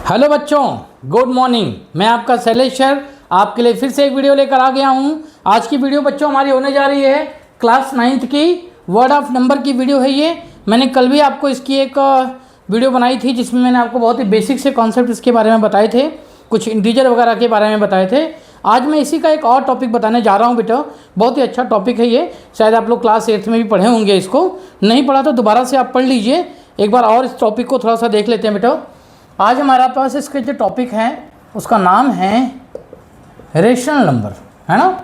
Hello बच्चों, good morning. मैं आपका शैलेश सर आपके लिए फिर से एक वीडियो लेकर आ गया हूं। आज की वीडियो बच्चों हमारी होने जा रही है क्लास 9th की वर्ड ऑफ नंबर की वीडियो है ये। मैंने कल भी आपको इसकी एक वीडियो बनाई थी जिसमें मैंने आपको बहुत ही बेसिक से कॉन्सेप्ट इसके बारे में बताए थे, कुछ इंटीजर वगैरह के बारे में बताए थे। आज मैं इसी का एक और टॉपिक बताने जा रहा हूँ बेटा। बहुत ही अच्छा टॉपिक है ये, शायद आप लोग क्लास 8th में भी पढ़े होंगे। इसको नहीं पढ़ा तो दोबारा से आप पढ़ लीजिए एक बार और इस टॉपिक को थोड़ा सा देख लेते हैं बेटा। आज हमारे पास इसके जो टॉपिक है उसका नाम है रेशनल नंबर, है ना।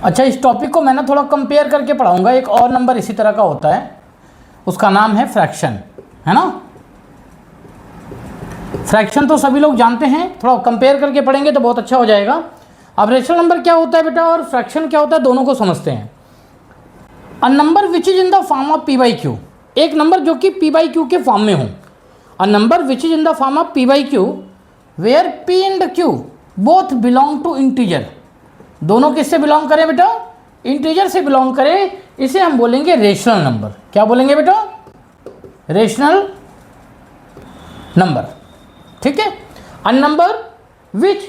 अच्छा, इस टॉपिक को मैं ना थोड़ा कंपेयर करके पढ़ाऊंगा। एक और नंबर इसी तरह का होता है, उसका नाम है फ्रैक्शन, है ना। फ्रैक्शन तो सभी लोग जानते हैं, थोड़ा कंपेयर करके पढ़ेंगे तो बहुत अच्छा हो जाएगा। अब रेशनल नंबर क्या होता है बेटा और फ्रैक्शन क्या होता है, दोनों को समझते हैं। A number which is in the form of P by Q, एक नंबर जो कि पी बाई क्यू के फॉर्म में हो। A number which is in the form of p by q where p and q both belong to integer, दोनों किससे belong करें बेटा, इंटीजर से बिलोंग करें, इसे हम बोलेंगे रेशनल नंबर। क्या बोलेंगे बेटा, रेशनल नंबर, ठीक है। A number which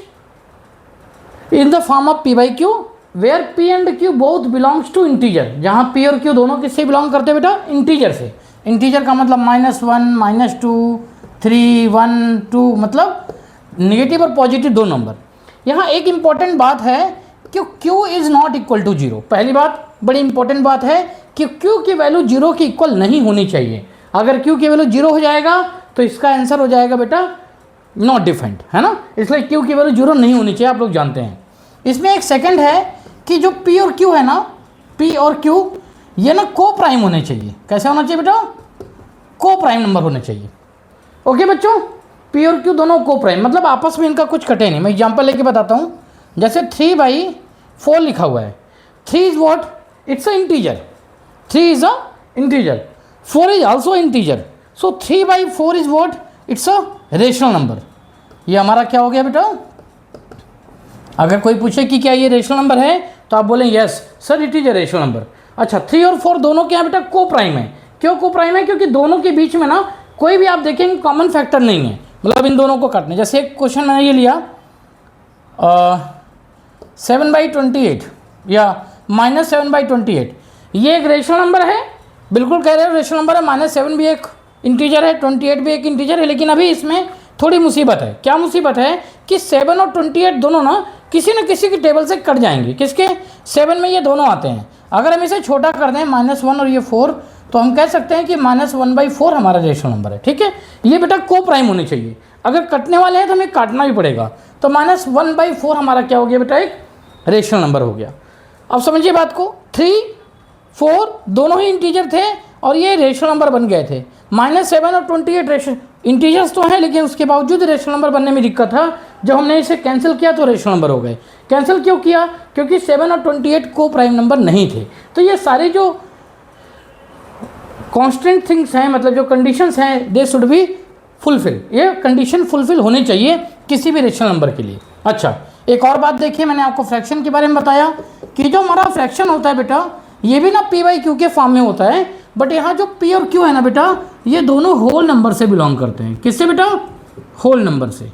in the form of p by q where p and q both belongs to integer, जहाँ p और q दोनों किससे बिलोंग करते हैं बेटा, इंटीजर से। इंटीजर का मतलब -1, -2, 3, 1, 2, मतलब नेगेटिव और पॉजिटिव दो नंबर। यहाँ एक इंपॉर्टेंट बात है कि q is not equal to 0। पहली बात, बड़ी इंपॉर्टेंट बात है कि q की वैल्यू 0 के इक्वल नहीं होनी चाहिए। अगर q की वैल्यू 0 हो जाएगा तो इसका आंसर हो जाएगा बेटा नॉट डिफाइंड, है ना। इसलिए q की वैल्यू 0 नहीं होनी चाहिए, आप लोग जानते हैं। इसमें एक सेकेंड है कि जो p और q है ना, p और q ये ना को प्राइम होने चाहिए। कैसे होना चाहिए बेटा, को प्राइम नंबर होने चाहिए। ओके बच्चों, p और q दोनों को प्राइम, मतलब आपस में इनका कुछ कटे नहीं। मैं एग्जांपल लेके बताता हूँ। जैसे 3/4 लिखा हुआ है, 3 is what, it's a integer, 3 is a integer, 4 is also integer, so 3/4 is what, it's a rational number. ये हमारा क्या हो गया बेटा। अगर कोई पूछे कि क्या ये रेशनल नंबर है तो आप बोलें yes sir it is a rational number. अच्छा, 3 और 4 दोनों क्या बेटा, को प्राइम है। क्यों को प्राइम है, क्योंकि दोनों के बीच में ना कोई भी आप देखेंगे कॉमन फैक्टर नहीं है, मतलब इन दोनों को काटने। जैसे एक क्वेश्चन मैंने ये लिया 7/28 या -7/28, ये एक रेशनल नंबर है, बिल्कुल कह रहे हो रेशनल नंबर है। -7 भी एक इंटीजर है, 28 भी एक इंटीजर है। लेकिन अभी इसमें थोड़ी मुसीबत है। क्या मुसीबत है कि 7 और 28 दोनों ना किसी की टेबल से कट जाएंगे। किसके, 7 में ये दोनों आते हैं। अगर हम इसे छोटा कर दें -1 और ये 4, तो हम कह सकते हैं कि -1/4 हमारा रेशनल नंबर है, ठीक है। ये बेटा को प्राइम होने चाहिए। अगर कटने वाले हैं तो हमें काटना भी पड़ेगा, तो -1/4 हमारा क्या हो गया बेटा, एक रेशनल नंबर हो गया। अब समझिए बात को, 3, 4 दोनों ही इंटीजर थे और ये रेशनल नंबर बन गए थे। -7 और 28 रेशनल इंटीजर्स तो हैं, लेकिन उसके बावजूद रेशनल नंबर बनने में दिक्कत था। जब हमने इसे कैंसिल किया तो रेशनल नंबर हो गए। कैंसिल क्यों किया, क्योंकि 7 और 28 को प्राइम नंबर नहीं थे। तो ये सारे जो कॉन्स्टेंट थिंग्स हैं, मतलब जो कंडीशंस हैं, दे शुड बी फुलफिल। ये कंडीशन फुलफिल होनी चाहिए किसी भी रेशनल नंबर के लिए। अच्छा, एक और बात देखिए, मैंने आपको फ्रैक्शन के बारे में बताया कि जो हमारा फ्रैक्शन होता है बेटा, ये भी ना p बाई क्यू के फॉर्म में होता है। बट यहाँ जो p और q है ना बेटा, ये दोनों होल नंबर से बिलोंग करते हैं। किससे बेटा, होल नंबर से,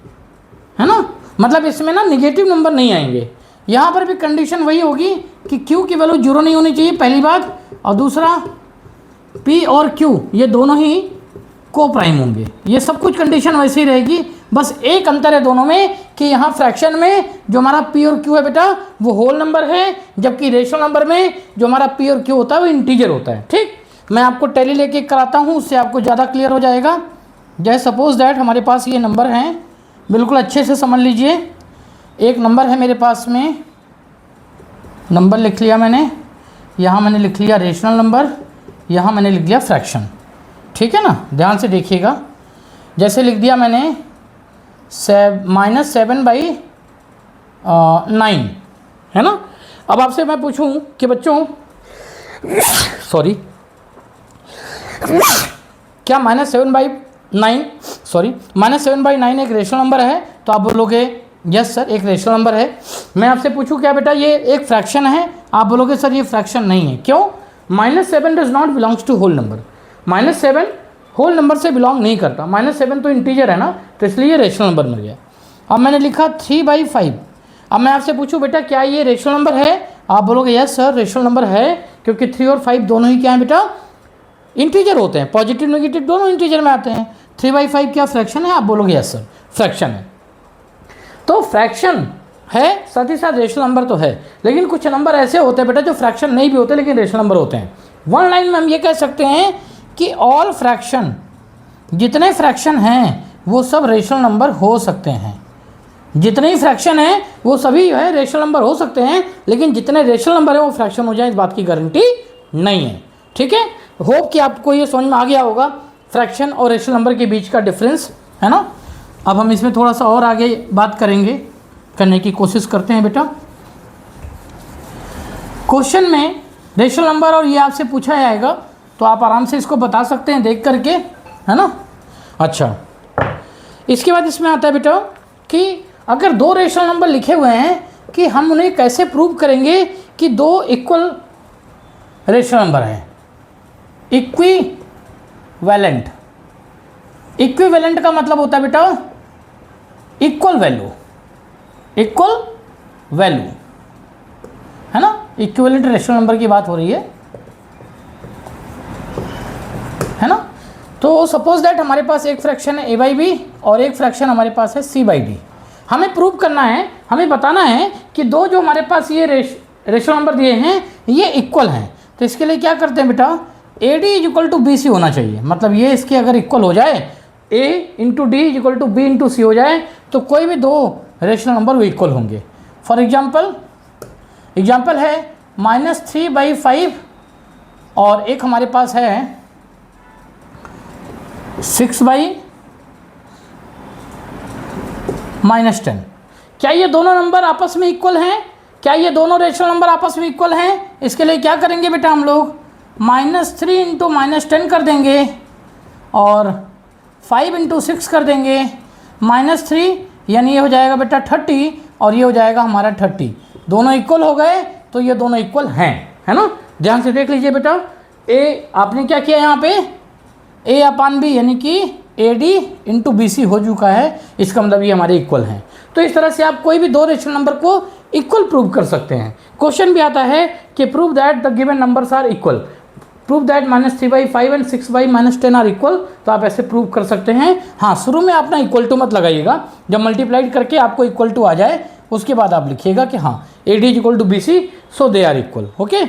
है ना। मतलब इसमें ना निगेटिव नंबर नहीं आएंगे। यहाँ पर भी कंडीशन वही होगी कि q की वैल्यू 0 नहीं होनी चाहिए, पहली बात। और दूसरा, p और q ये दोनों ही को प्राइम होंगे। ये सब कुछ कंडीशन वैसे ही रहेगी, बस एक अंतर है दोनों में कि यहाँ फ्रैक्शन में जो हमारा p और q है बेटा वो होल नंबर है, जबकि रेशनल नंबर में जो हमारा p और q होता है वो इंटीजर होता है, ठीक। मैं आपको टैली लेके कराता हूँ, उससे आपको ज़्यादा क्लियर हो जाएगा। जैसे सपोज दैट हमारे पास ये नंबर हैं, बिल्कुल अच्छे से समझ लीजिए। एक नंबर है मेरे पास में, नंबर लिख लिया मैंने, यहाँ मैंने लिख लिया रेशनल नंबर, यहाँ मैंने लिख दिया फ्रैक्शन, ठीक है ना। ध्यान से देखिएगा, जैसे लिख दिया मैंने -7/9, है ना। अब आपसे मैं पूछूं कि बच्चों सॉरी, क्या -7/9 एक रेशनल नंबर है, तो आप बोलोगे यस सर एक रेशनल नंबर है। मैं आपसे पूछूं क्या बेटा ये एक फ्रैक्शन है, आप बोलोगे सर ये फ्रैक्शन नहीं है। क्यों, -7 does not belongs to whole number. -7 whole number से बिलोंग नहीं करता। -7 तो इंटीजर है ना, तो इसलिए रेशनल नंबर मिल गया। अब मैंने लिखा 3/5। अब मैं आपसे पूछूं बेटा क्या ये रेशनल नंबर है, आप बोलोगे यस सर रेशनल नंबर है, क्योंकि 3 और 5 दोनों ही क्या है बेटा, इंटीजर होते हैं, पॉजिटिव नेगेटिव दोनों इंटीजर में आते हैं। 3/5 क्या फ्रैक्शन है, आप बोलोगे यस सर फ्रैक्शन है। तो फ्रैक्शन है साथ ही साथ रेशनल नंबर तो है, लेकिन कुछ नंबर ऐसे होते हैं बेटा जो फ्रैक्शन नहीं भी होते लेकिन रेशनल नंबर होते हैं। वन लाइन में हम ये कह सकते हैं कि ऑल फ्रैक्शन, जितने फ्रैक्शन हैं वो सब रेशनल नंबर हो सकते हैं। जितने ही फ्रैक्शन हैं वो सभी जो है रेशनल नंबर हो सकते हैं, लेकिन जितने रेशनल नंबर है वो फ्रैक्शन हो जाए इस बात की गारंटी नहीं है। ठीक है, होप कि आपको ये समझ में आ गया होगा फ्रैक्शन और रेशनल नंबर के बीच का डिफरेंस, है ना। अब हम इसमें थोड़ा सा और आगे बात करेंगे, करने की कोशिश करते हैं बेटा। क्वेश्चन में रेशनल नंबर और ये आपसे पूछा जाएगा तो आप आराम से इसको बता सकते हैं देख करके, है ना। अच्छा, इसके बाद इसमें आता है बेटा कि अगर दो रेशनल नंबर लिखे हुए हैं कि हम उन्हें कैसे प्रूव करेंगे कि दो इक्वल रेशनल नंबर हैं। इक्विवेलेंट, इक्विवेलेंट का मतलब होता है बेटा इक्वल वैल्यू, इक्वल वैल्यू, है ना। इक्विवेलेंट रेशनल नंबर की बात हो रही है ना। तो सपोज दैट हमारे पास एक फ्रैक्शन है a/b और एक फ्रैक्शन हमारे पास है c/d। हमें प्रूव करना है, हमें बताना है कि दो जो हमारे पास ये रेशनल नंबर दिए हैं ये इक्वल हैं। तो इसके लिए क्या करते हैं बेटा, AD = BC होना चाहिए। मतलब ये इसके अगर इक्वल हो जाए, A × D = B × C हो जाए तो कोई भी दो रेशनल नंबर वो इक्वल होंगे। फॉर एग्जाम्पल है -3/5 और एक हमारे पास है 6/-10। क्या ये दोनों नंबर आपस में इक्वल हैं? क्या ये दोनों रेशनल नंबर आपस में इक्वल हैं? इसके लिए क्या करेंगे बेटा, हम लोग -3 × -10 कर देंगे और 5 × 6 कर देंगे। -3 यानी ये हो जाएगा बेटा 30 और ये हो जाएगा हमारा 30। दोनों इक्वल हो गए तो ये दोनों इक्वल हैं, है ना। ध्यान से देख लीजिए बेटा, ए आपने क्या किया यहाँ पे, A/B यानी कि AD × BC हो चुका है, इसका मतलब ये हमारे इक्वल हैं। तो इस तरह से आप कोई भी दो रेशनल नंबर को इक्वल प्रूव कर सकते हैं। क्वेश्चन भी आता है कि prove that the given numbers are equal, prove that -3/5 and 6/-10 are equal. तो आप ऐसे प्रूव कर सकते हैं। हाँ, शुरू में आप ना इक्वल टू मत लगाइएगा, जब मल्टीप्लाइड करके आपको इक्वल टू आ जाए उसके बाद आप लिखिएगा कि हाँ AD = BC so they are equal. Okay,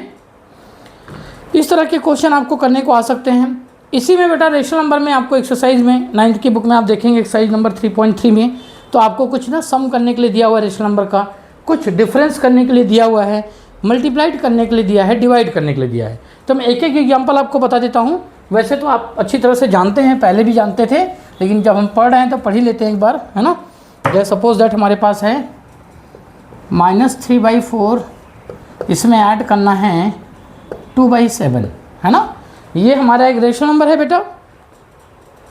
इस तरह के क्वेश्चन आपको करने को आ सकते हैं। इसी में बेटा रेशनल नंबर में आपको एक्सरसाइज में 9th की बुक में आप देखेंगे एक्सरसाइज नंबर 3.3 में, तो आपको कुछ ना सम करने के लिए दिया हुआ है रेशनल नंबर का, कुछ डिफरेंस करने के लिए दिया हुआ है, मल्टीप्लाइड करने के लिए दिया है, डिवाइड करने के लिए दिया है। तो मैं एक एक एग्जाम्पल आपको बता देता हूँ। वैसे तो आप अच्छी तरह से जानते हैं, पहले भी जानते थे, लेकिन जब हम पढ़ रहे हैं तो पढ़ ही लेते हैं एक बार, है ना। जैसे सपोज दैट हमारे पास है -3/4, इसमें ऐड करना है 2/7, है ना। ये हमारा एक रेशनल नंबर है बेटा,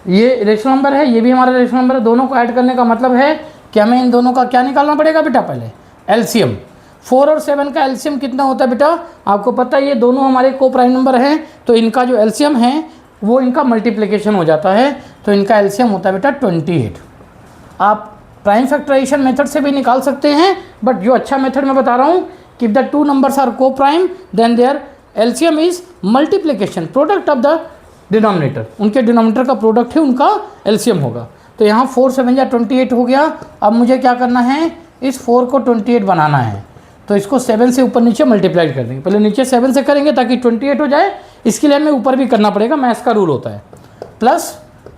ये रेशनल नंबर है, ये भी हमारा रेशनल नंबर है। दोनों को ऐड करने का मतलब है कि हमें इन दोनों का क्या निकालना पड़ेगा बेटा, पहले एलसीएम। 4 और 7 का एलसीएम कितना होता है बेटा, आपको पता है ये दोनों हमारे को प्राइम नंबर हैं, तो इनका जो एलसीएम है वो इनका मल्टीप्लिकेशन हो जाता है, तो इनका एलसीएम होता है बेटा 28। आप प्राइम फैक्टराइजेशन मेथड से भी निकाल सकते हैं, बट जो अच्छा मेथड मैं बता रहा हूँ कि the two numbers are coprime then their LCM is multiplication product of the denominator. उनके डिनोमिनेटर का प्रोडक्ट है उनका एलसीएम होगा। तो यहाँ 4 7 या 28 हो गया। अब मुझे क्या करना है, इस 4 को 28 बनाना है, तो इसको 7 से ऊपर नीचे मल्टीप्लाई कर देंगे। पहले नीचे 7 से करेंगे ताकि 28 हो जाए, इसके लिए हमें ऊपर भी करना पड़ेगा, मैथ्स का रूल होता है। प्लस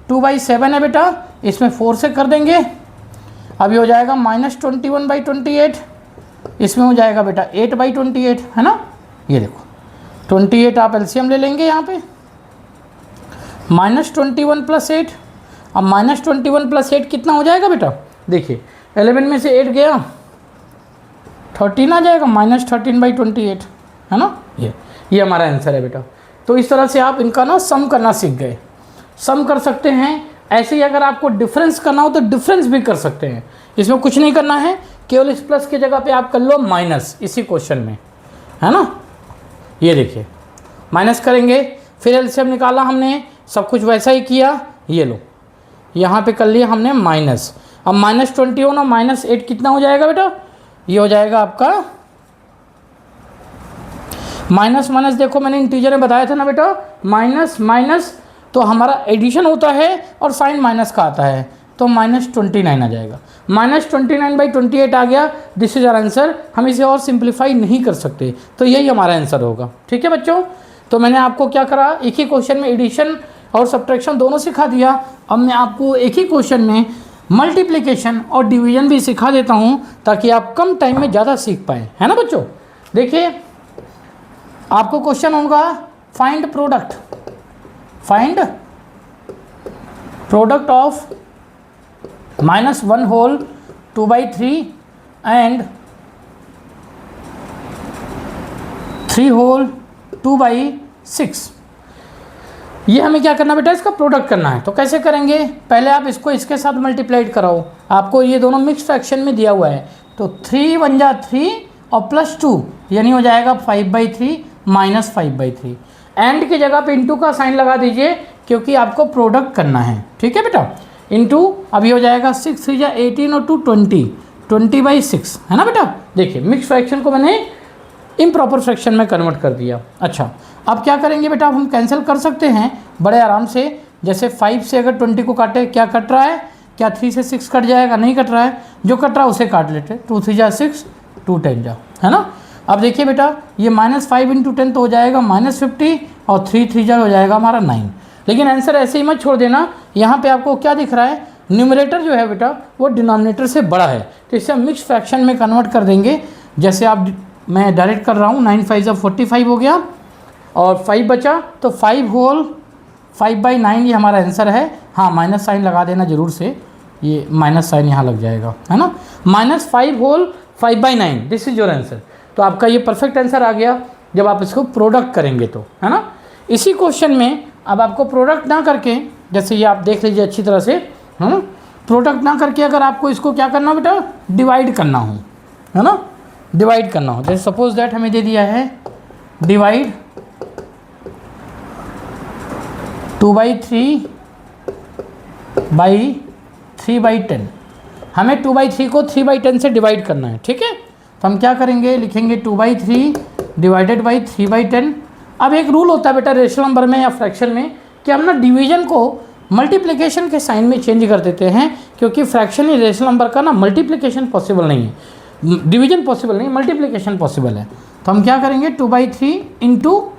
2/7 है बेटा, इसमें 4 से कर देंगे, अभी हो जाएगा -21/28, इसमें हो जाएगा बेटा 8/28, है ना। ये देखो 28 आप एलसीएम ले लेंगे यहाँ पे, -21 + 8। अब -21 + 8 कितना हो जाएगा बेटा, देखिए 11 में से 8 गया 13 आ जाएगा, -13/28, है ना। ये हमारा आंसर है बेटा। तो इस तरह से आप इनका ना सम करना सीख गए, सम कर सकते हैं। ऐसे ही अगर आपको डिफरेंस करना हो तो डिफरेंस भी कर सकते हैं, इसमें कुछ नहीं करना है, केवल इस प्लस की जगह पे आप कर लो माइनस इसी क्वेश्चन में, है ना। ये देखिए माइनस करेंगे, फिर एलसीएम निकाला हमने, सब कुछ वैसा ही किया, ये लो यहाँ पे कर लिया हमने माइनस। अब -20 होना -8 कितना हो जाएगा बेटा, ये हो जाएगा आपका माइनस माइनस, देखो मैंने इंटीजर में बताया था ना बेटा, माइनस माइनस तो हमारा एडिशन होता है और साइन माइनस का आता है, तो -29 आ जाएगा। -29/28 आ गया, दिस इज आवर आंसर। हम इसे और सिंप्लीफाई नहीं कर सकते, तो यही हमारा आंसर होगा। ठीक है बच्चों, तो मैंने आपको क्या करा, एक ही क्वेश्चन में एडिशन और सब्ट्रैक्शन दोनों सिखा दिया। अब मैं आपको एक ही क्वेश्चन में मल्टीप्लिकेशन और डिवीजन भी सिखा देता हूँ, ताकि आप कम टाइम में ज़्यादा सीख पाएँ, है ना बच्चों। देखिए आपको क्वेश्चन होगा find product of -1 whole 2/3 and 3 whole 2/6। ये हमें क्या करना बेटा, इसका प्रोडक्ट करना है। तो कैसे करेंगे, पहले आप इसको इसके साथ मल्टीप्लाइड कराओ। आपको ये दोनों मिक्स फ्रैक्शन में दिया हुआ है, तो 3 1 जा 3 और +2 यानी हो जाएगा 5/3 -5/3। एंड की जगह पे इंटू का साइन लगा दीजिए, क्योंकि आपको प्रोडक्ट करना है। ठीक है बेटा, इंटू अभी हो जाएगा 6 3 जा 18 और 2 20, 20/6 है ना बेटा। देखिए मिक्स फ्रैक्शन को मैंने इम्प्रॉपर फ्रैक्शन में कन्वर्ट कर दिया। अच्छा, अब क्या करेंगे बेटा, अब हम कैंसिल कर सकते हैं बड़े आराम से। जैसे 5 से अगर 20 को काटे, क्या कट रहा है, क्या 3 से 6 कट जाएगा, नहीं कट रहा है, जो कट रहा है उसे काट लेते। 2 3 जा 6, 2 10 जा, है ना। अब देखिए बेटा, ये -5 × 10 तो हो जाएगा -50 और 3 3 जा हो जाएगा हमारा 9। लेकिन आंसर ऐसे ही मत छोड़ देना, यहाँ पे आपको क्या दिख रहा है, न्यूमरेटर जो है बेटा वो डिनोमिनेटर से बड़ा है, तो इसे हम मिक्स फ्रैक्शन में कन्वर्ट कर देंगे। जैसे आप, मैं डायरेक्ट कर रहा हूँ, 9 5 जा 45 हो गया और 5 बचा, तो 5 होल 5/9 ये हमारा आंसर है। हाँ, माइनस साइन लगा देना ज़रूर से, ये माइनस साइन यहाँ लग जाएगा, है ना। -5 whole 5/9, this is your answer. तो आपका ये परफेक्ट आंसर आ गया जब आप इसको प्रोडक्ट करेंगे तो, है ना। इसी क्वेश्चन में अब आपको प्रोडक्ट ना करके, जैसे ये आप देख लीजिए अच्छी तरह से, है ना, प्रोडक्ट ना करके अगर आपको इसको क्या करना बेटा, डिवाइड करना हो, है ना, डिवाइड करना हो। जैसे सपोज दैट हमें दे दिया है डिवाइड 2/3 बाई 3/10, हमें 2/3 को 3/10 से डिवाइड करना है। ठीक है, तो हम क्या करेंगे, लिखेंगे 2/3 डिवाइडेड बाई 3/10। अब एक रूल होता है बेटा रेशनल नंबर में या फ्रैक्शन में, कि हम ना डिवीजन को मल्टीप्लिकेशन के साइन में चेंज कर देते हैं, क्योंकि फ्रैक्शन ही रेशनल नंबर का ना मल्टीप्लिकेशन पॉसिबल नहीं है, डिवीजन पॉसिबल नहीं, मल्टीप्लिकेशन पॉसिबल है। तो हम क्या करेंगे, 2/3 ×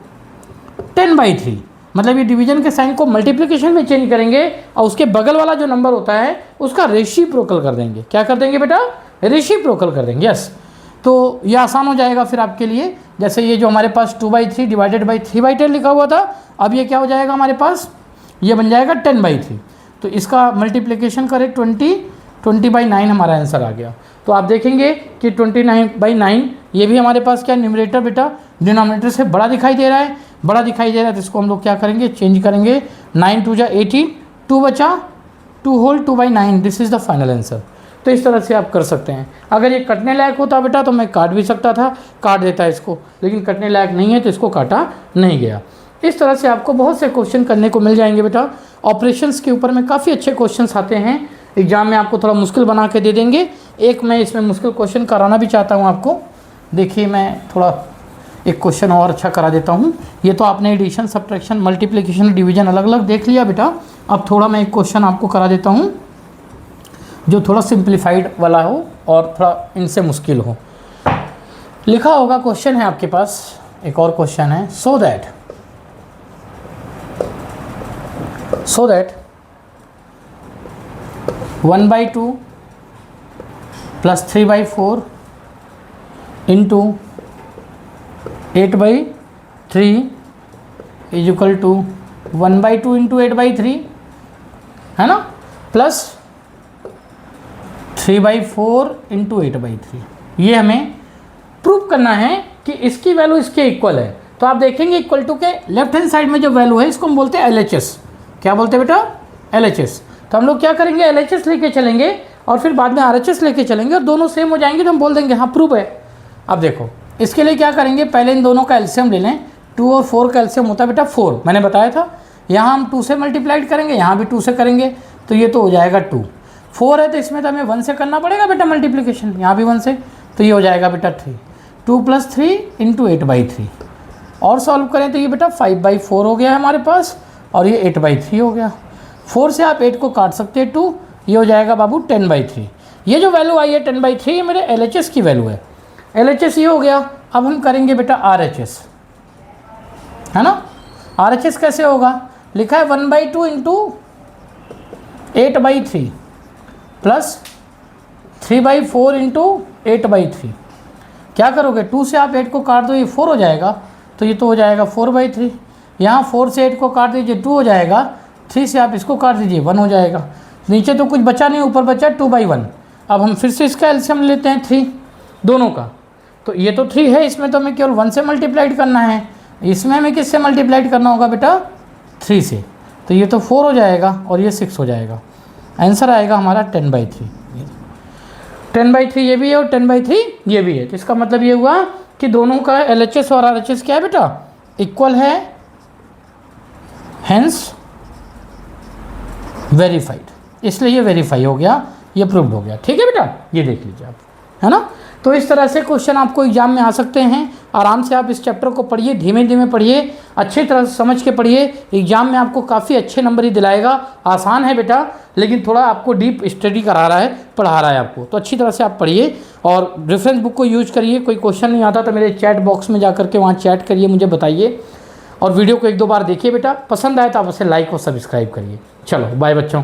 10/3, मतलब ये डिवीजन के साइन को मल्टीप्लिकेशन में चेंज करेंगे और उसके बगल वाला जो नंबर होता है उसका रेसिप्रोकल कर देंगे। क्या कर देंगे बेटा, रेसिप्रोकल कर देंगे, यस। तो ये आसान हो जाएगा फिर आपके लिए। जैसे ये जो हमारे पास 2/3 डिवाइडेड बाई 3/10 लिखा हुआ था, अब ये क्या हो जाएगा हमारे पास, ये बन जाएगा 10/3। तो इसका मल्टीप्लिकेशन करें 20/9 हमारा आंसर आ गया। तो आप देखेंगे कि 29/9 ये भी हमारे पास क्या, न्यूमरेटर बेटा डिनोमिनेटर से बड़ा दिखाई दे रहा है, बड़ा दिखाई दे रहा है, तो इसको हम लोग क्या करेंगे, चेंज करेंगे। 9 2 जा 18, 2 बचा, 2 whole 2/9, this is the final answer. तो इस तरह से आप कर सकते हैं। अगर ये कटने लायक होता बेटा तो मैं काट भी सकता था, काट देता इसको, लेकिन कटने लायक नहीं है तो इसको काटा नहीं गया। इस तरह से आपको बहुत से क्वेश्चन करने को मिल जाएंगे बेटा। ऑपरेशंस के ऊपर में काफ़ी अच्छे क्वेश्चंस आते हैं, एग्जाम में आपको थोड़ा मुश्किल बना के दे देंगे। एक मैं इसमें मुश्किल क्वेश्चन कराना भी चाहता हूँ आपको। देखिए मैं थोड़ा एक क्वेश्चन और अच्छा करा देता हूँ। ये तो आपने एडिशन, सब्ट्रैक्शन, मल्टीप्लिकेशन, डिवीजन अलग अलग देख लिया बेटा। अब थोड़ा मैं एक क्वेश्चन आपको करा देता हूँ जो थोड़ा सिंप्लीफाइड वाला हो और थोड़ा इनसे मुश्किल हो। लिखा होगा, क्वेश्चन है आपके पास, एक और क्वेश्चन है, so that 1/2 + 3/4 into 8/3 is equal to 1/2 into 8/3, है ना, प्लस 3/4 इंटू 8/3। ये हमें प्रूव करना है कि इसकी वैल्यू इसके इक्वल है। तो आप देखेंगे इक्वल टू के लेफ्ट हैंड साइड में जो वैल्यू है इसको हम बोलते हैं LHS। क्या बोलते हैं बेटा, LHS। तो हम लोग क्या करेंगे, LHS लेके चलेंगे और फिर बाद में RHS लेके चलेंगे और दोनों सेम हो जाएंगे तो हम बोल देंगे हाँ प्रूव है। अब देखो इसके लिए क्या करेंगे, पहले इन दोनों का एलसीएम ले लें। 2 और 4 का एलसीएम होता है बेटा 4, मैंने बताया था यहाँ हम 2 से मल्टीप्लाइड करेंगे, यहाँ भी 2 से करेंगे, तो ये तो हो जाएगा 2। 4 है तो इसमें तो हमें 1 से करना पड़ेगा बेटा मल्टीप्लिकेशन, यहाँ भी 1 से, तो ये हो जाएगा बेटा 3। 2 + 3 × 8/3 और सॉल्व करें तो ये बेटा 5/4 हो गया हमारे पास, और ये 8/3 हो गया। 4 से आप 8 को काट सकते हैं 2, ये हो जाएगा बाबू 10/3। ये जो वैल्यू आई है 10/3 ये मेरे LHS की वैल्यू है। LHS ये हो गया। अब हम करेंगे बेटा RHS, है ना। RHS कैसे होगा, लिखा है 1/2 × 8/3 प्लस 3/4 × 8/3। क्या करोगे, 2 से आप 8 को काट दो, ये 4 हो जाएगा, तो ये तो हो जाएगा 4/3। यहाँ 4 से 8 को काट दीजिए 2 हो जाएगा, 3 से आप इसको काट दीजिए 1 हो जाएगा। नीचे तो कुछ बचा नहीं, ऊपर बचा 2/1। अब हम फिर से इसका एलसीएम लेते हैं 3 दोनों का, तो ये तो 3 है, इसमें तो हमें केवल 1 से मल्टीप्लाइड करना है, इसमें हमें किससे मल्टीप्लाइड करना होगा बेटा 3 से, तो ये तो 4 हो जाएगा और ये 6 हो जाएगा। आंसर आएगा हमारा 10/3। 10/3 ये भी है और 10/3 ये भी है, तो इसका मतलब ये हुआ कि दोनों का LHS और RHS क्या है बेटा, इक्वल है, हेंस वेरीफाइड, इसलिए ये वेरीफाई हो गया, ये प्रूव्ड हो गया। ठीक है बेटा, ये देख लीजिए आप, है ना। तो इस तरह से क्वेश्चन आपको एग्जाम में आ सकते हैं। आराम से आप इस चैप्टर को पढ़िए, धीमे धीमे पढ़िए, अच्छी तरह से समझ के पढ़िए, एग्जाम में आपको काफ़ी अच्छे नंबर ही दिलाएगा। आसान है बेटा, लेकिन थोड़ा आपको डीप स्टडी करा रहा है, पढ़ा रहा है आपको, तो अच्छी तरह से आप पढ़िए और रेफरेंस बुक को यूज करिए। कोई क्वेश्चन नहीं आता तो मेरे चैट बॉक्स में जा करके वहाँ चैट करिए, मुझे बताइए, और वीडियो को 1-2 बार देखिए बेटा। पसंद आए तो आप उसे लाइक और सब्सक्राइब करिए। चलो बाय बच्चों।